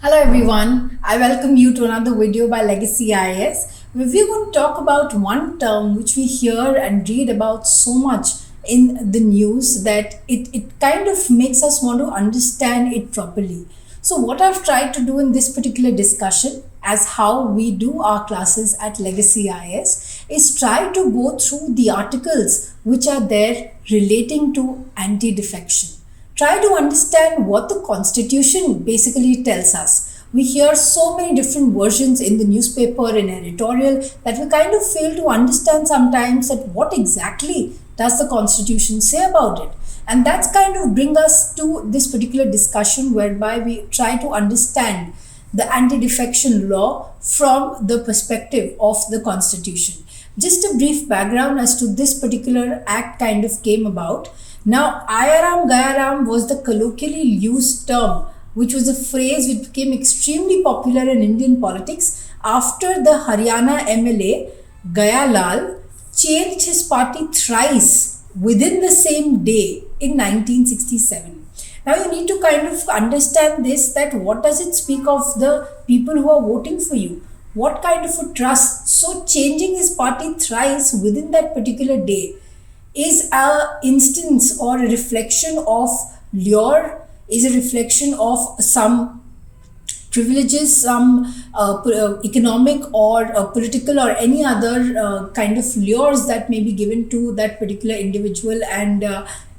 Hello everyone, I welcome you to another video by Legacy IAS, where we're going to talk about one term which we hear and read about so much in the news that it kind of makes us want to understand it properly. So what I've tried to do in this particular discussion, as how we do our classes at Legacy IAS, is try to go through the articles which are there relating to anti-defection. Try to understand what the Constitution basically tells us. We hear so many different versions in the newspaper, in editorial, that we kind of fail to understand sometimes that what exactly does the Constitution say about it. And that's kind of bring us to this particular discussion whereby we try to understand the anti-defection law from the perspective of the Constitution. Just a brief background as to this particular act kind of came about. Now, Ayaram Gayaram was the colloquially used term, which was a phrase which became extremely popular in Indian politics after the Haryana MLA Gaya Lal changed his party thrice within the same day in 1967. Now, you need to kind of understand this, that what does it speak of the people who are voting for you? What kind of a trust? So, changing his party thrice within that particular day is a instance or a reflection of lure, is a reflection of some privileges, some economic or political or any other kind of lures that may be given to that particular individual, and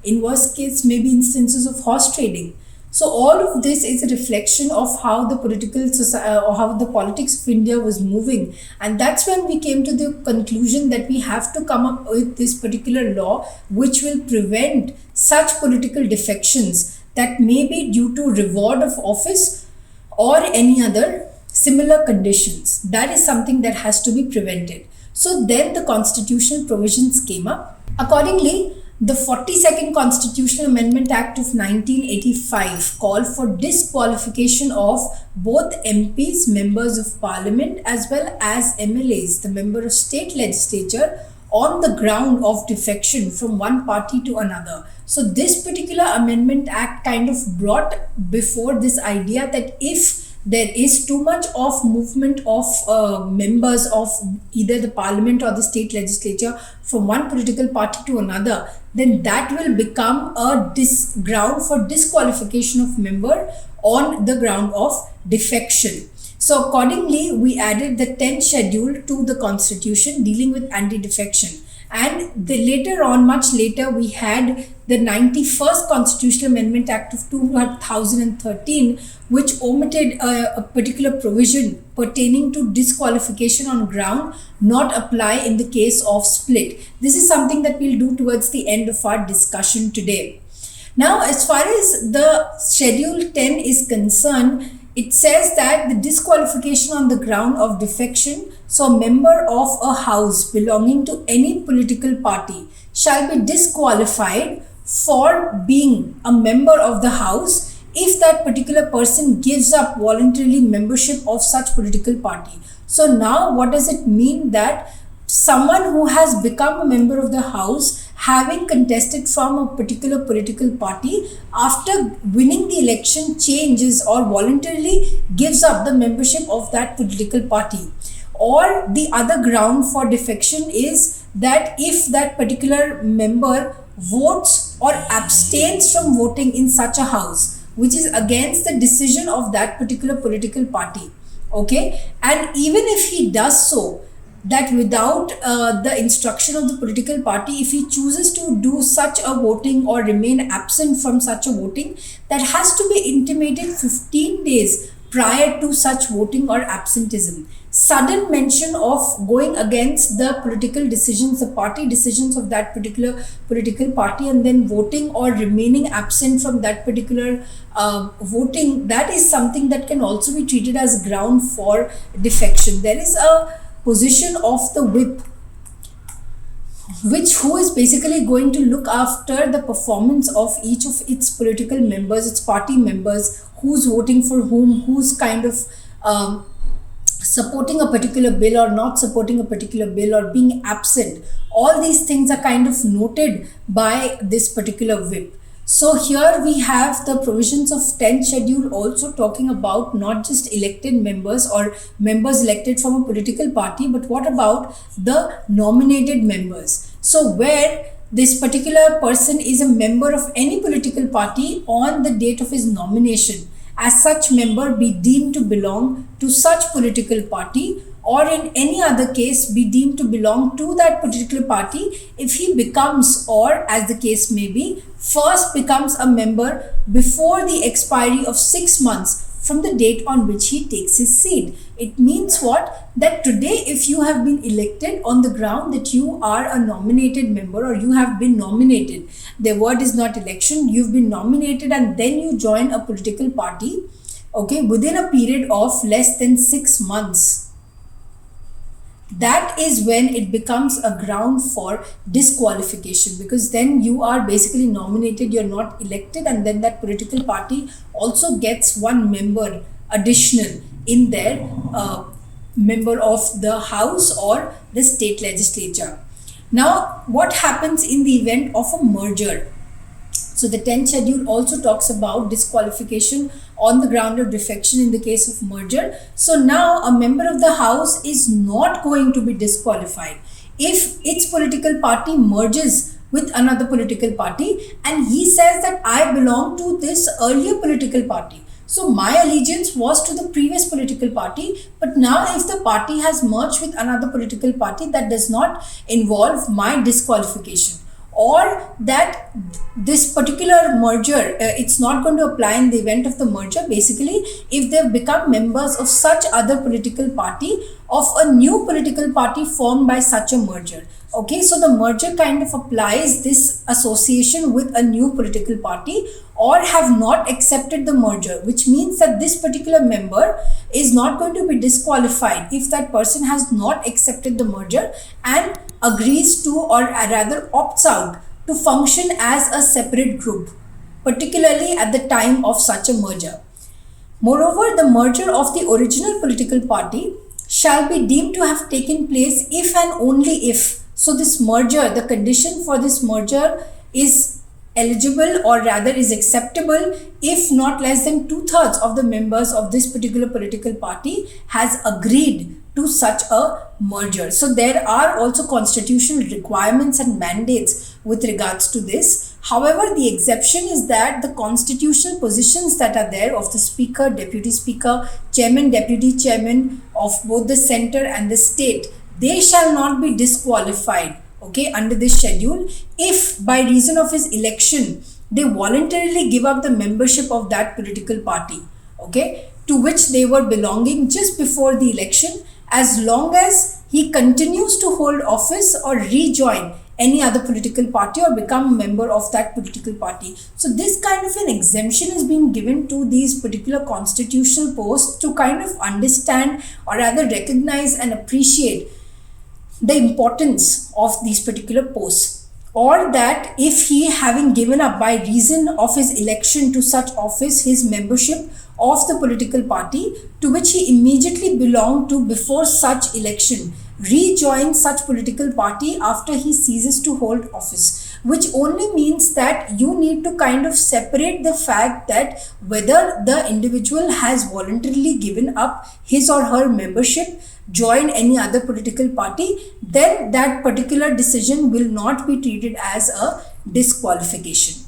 in worst case maybe instances of horse trading. So all of this is a reflection of how the political society or how the politics of India was moving, and that's when we came to the conclusion that we have to come up with this particular law which will prevent such political defections that may be due to reward of office or any other similar conditions. That is something that has to be prevented. So then the constitutional provisions came up. Accordingly, the 42nd Constitutional Amendment Act of 1985 called for disqualification of both MPs, members of parliament, as well as MLAs, the member of state legislature, on the ground of defection from one party to another. So this particular Amendment Act kind of brought before this idea that if there is too much of movement of members of either the parliament or the state legislature from one political party to another, then that will become a ground for disqualification of member on the ground of defection. So accordingly, we added the 10th schedule to the constitution dealing with anti-defection. And later on, much later, we had the 91st Constitutional Amendment Act of 2013, which omitted a particular provision pertaining to disqualification on ground not apply in the case of split. This is something that we'll do towards the end of our discussion today. Now, as far as the Schedule 10 is concerned, it says that the disqualification on the ground of defection, so a member of a house belonging to any political party shall be disqualified for being a member of the house if that particular person gives up voluntarily membership of such political party. So now what does it mean? That someone who has become a member of the house, having contested from a particular political party, after winning the election changes or voluntarily gives up the membership of that political party. Or the other ground for defection is that if that particular member votes or abstains from voting in such a house, which is against the decision of that particular political party. Okay, and even if he does so, that without the instruction of the political party, if he chooses to do such a voting or remain absent from such a voting, that has to be intimated 15 days prior to such voting or absenteeism. Sudden mention of going against the political decisions, the party decisions of that particular political party, and then voting or remaining absent from that particular voting, that is something that can also be treated as ground for defection. There is a position of the whip, who is basically going to look after the performance of each of its political members, its party members, who's voting for whom, who's kind of supporting a particular bill or not supporting a particular bill or being absent. All these things are kind of noted by this particular whip. So here we have the provisions of 10th schedule also talking about not just elected members or members elected from a political party, but what about the nominated members? So where this particular person is a member of any political party on the date of his nomination, as such member be deemed to belong to such political party, or in any other case be deemed to belong to that particular party if he becomes, or as the case may be, first becomes a member before the expiry of 6 months from the date on which he takes his seat. It means what? That today if you have been elected on the ground that you are a nominated member, or you have been nominated, the word is not election, you've been nominated and then you join a political party, okay, within a period of less than 6 months, that is when it becomes a ground for disqualification, because then you are basically nominated, you're not elected, and then that political party also gets one member additional in their member of the house or the state legislature. Now what happens in the event of a merger? So the 10th schedule also talks about disqualification on the ground of defection in the case of merger. So now a member of the house is not going to be disqualified if its political party merges with another political party and he says that I belong to this earlier political party. So my allegiance was to the previous political party, but now if the party has merged with another political party, that does not involve my disqualification. Or that this particular merger, it's not going to apply in the event of the merger, basically if they've become members of such other political party of a new political party formed by such a merger. Okay, so the merger kind of applies this association with a new political party, or have not accepted the merger, which means that this particular member is not going to be disqualified if that person has not accepted the merger and agrees to, or rather opts out to function as a separate group, particularly at the time of such a merger. Moreover, the merger of the original political party shall be deemed to have taken place if and only if. So this merger, the condition for this merger is eligible, or rather is acceptable, if not less than 2/3 of the members of this particular political party has agreed to such a merger. So there are also constitutional requirements and mandates with regards to this. However, the exception is that the constitutional positions that are there of the speaker, deputy speaker, chairman, deputy chairman of both the center and the state, they shall not be disqualified, okay, under this schedule if by reason of his election they voluntarily give up the membership of that political party, okay, to which they were belonging just before the election, as long as he continues to hold office or rejoin any other political party or become a member of that political party. So this kind of an exemption is being given to these particular constitutional posts to kind of understand, or rather recognize and appreciate the importance of these particular posts, or that if he, having given up by reason of his election to such office his membership of the political party to which he immediately belonged to before such election, rejoins such political party after he ceases to hold office, which only means that you need to kind of separate the fact that whether the individual has voluntarily given up his or her membership, join any other political party, then that particular decision will not be treated as a disqualification.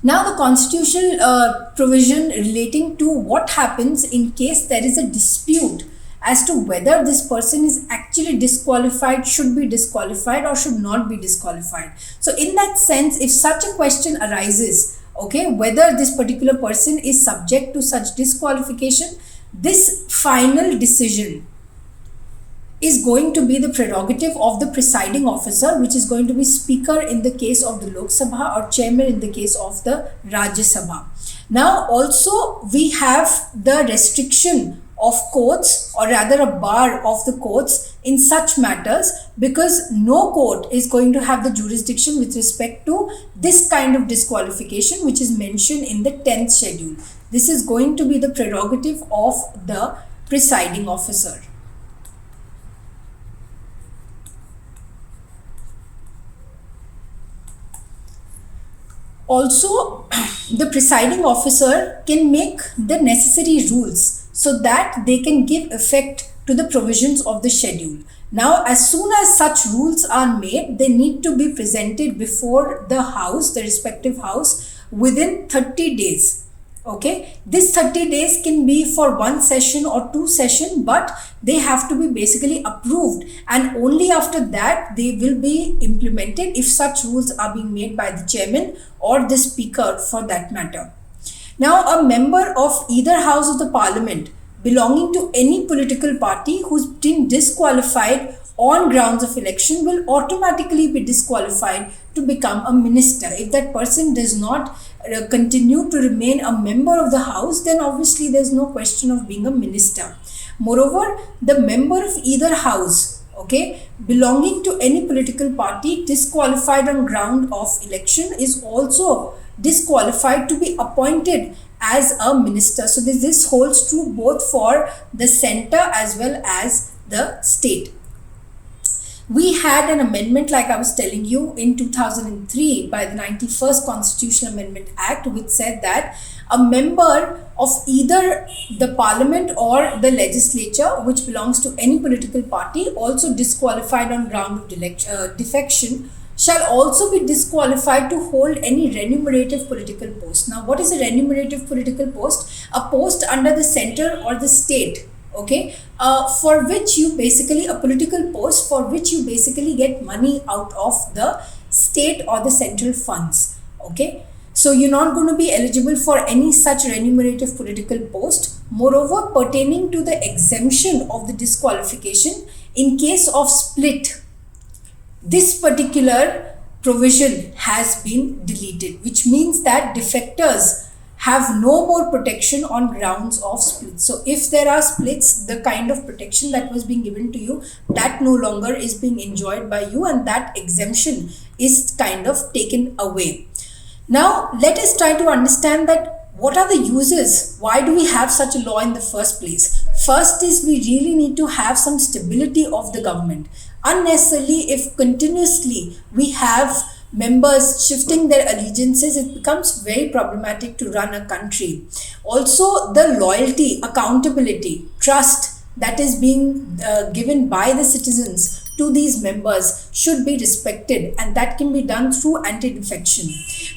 Now the constitutional provision relating to what happens in case there is a dispute as to whether this person is actually disqualified, should be disqualified or should not be disqualified. So in that sense, if such a question arises, okay, whether this particular person is subject to such disqualification, this final decision is going to be the prerogative of the presiding officer, which is going to be speaker in the case of the Lok Sabha or chairman in the case of the Rajya Sabha. Now also we have the restriction of courts, or rather a bar of the courts in such matters, because no court is going to have the jurisdiction with respect to this kind of disqualification which is mentioned in the 10th schedule. This is going to be the prerogative of the presiding officer. Also, the presiding officer can make the necessary rules so that they can give effect to the provisions of the schedule. Now, as soon as such rules are made, they need to be presented before the house, the respective house, within 30 days. Okay, this 30 days can be for one session or two sessions, but they have to be basically approved, and only after that they will be implemented if such rules are being made by the chairman or the speaker for that matter. Now, a member of either house of the parliament belonging to any political party who's been disqualified on grounds of election will automatically be disqualified to become a minister. If that person does not continue to remain a member of the house, then obviously there's no question of being a minister. Moreover, the member of either house, okay, belonging to any political party disqualified on ground of election is also disqualified to be appointed as a minister. So this holds true both for the center as well as the state. We had an amendment, like I was telling you, in 2003 by the 91st Constitutional Amendment Act, which said that a member of either the parliament or the legislature which belongs to any political party also disqualified on ground of defection shall also be disqualified to hold any remunerative political post. Now, what is a remunerative political post? A post under the center or the state, okay, for which you basically, a political post for which you basically get money out of the state or the central funds, okay. So you're not going to be eligible for any such remunerative political post. Moreover, pertaining to the exemption of the disqualification in case of split, this particular provision has been deleted, which means that defectors have no more protection on grounds of split. So if there are splits, the kind of protection that was being given to you, that no longer is being enjoyed by you, and that exemption is kind of taken away. Now, let us try to understand that what are the uses? Why do we have such a law in the first place? First is we really need to have some stability of the government. Unnecessarily, if continuously we have members shifting their allegiances, it becomes very problematic to run a country. Also, the loyalty, accountability, trust that is being given by the citizens to these members should be respected, and that can be done through anti-defection.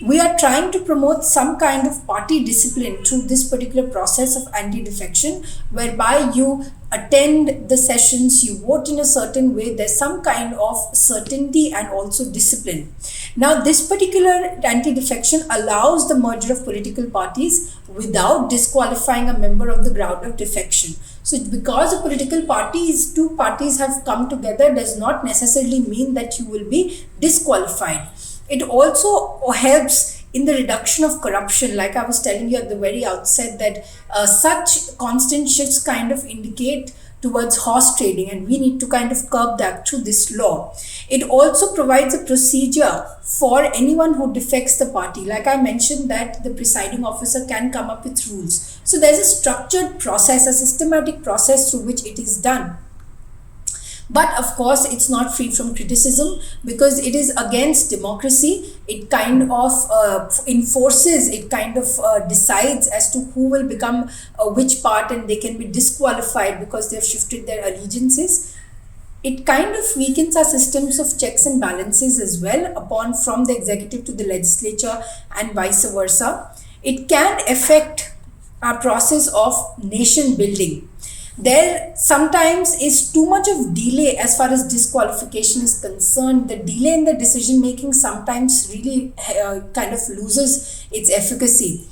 We are trying to promote some kind of party discipline through this particular process of anti-defection, whereby you attend the sessions, you vote in a certain way, there's some kind of certainty and also discipline. Now, this particular anti-defection allows the merger of political parties without disqualifying a member of the ground of defection. So because a political parties, two parties have come together, does not necessarily mean that you will be disqualified. It also helps in the reduction of corruption. Like I was telling you at the very outset, that such constant shifts kind of indicate towards horse trading, and we need to kind of curb that through this law. It also provides a procedure for anyone who defects the party. Like I mentioned, that the presiding officer can come up with rules. So there's a structured process, a systematic process through which it is done. But of course, it's not free from criticism because it is against democracy. It kind of enforces, it kind of decides as to who will become which part, and they can be disqualified because they've shifted their allegiances. It kind of weakens our systems of checks and balances as well, upon from the executive to the legislature and vice versa. It can affect our process of nation building. There sometimes is too much of delay as far as disqualification is concerned. The delay in the decision making sometimes really kind of loses its efficacy.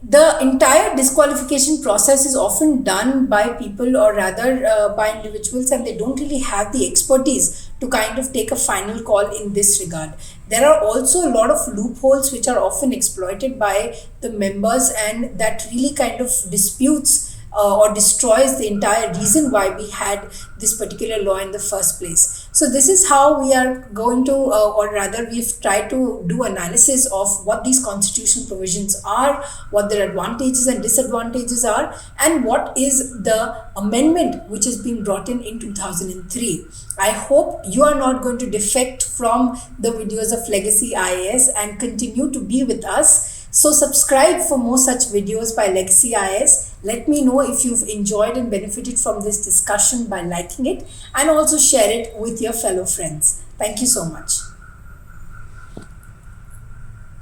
The entire disqualification process is often done by people, or rather by individuals, and they don't really have the expertise to kind of take a final call in this regard. There are also a lot of loopholes which are often exploited by the members, and that really kind of disputes or destroys the entire reason why we had this particular law in the first place. So this is how we are going to, or rather we've tried to do analysis of what these constitutional provisions are, what their advantages and disadvantages are, and what is the amendment which has been brought in 2003. I hope you are not going to defect from the videos of Legacy IAS and continue to be with us. So subscribe for more such videos by Legacy IAS. Let me know if you've enjoyed and benefited from this discussion by liking it, and also share it with your fellow friends. Thank you so much.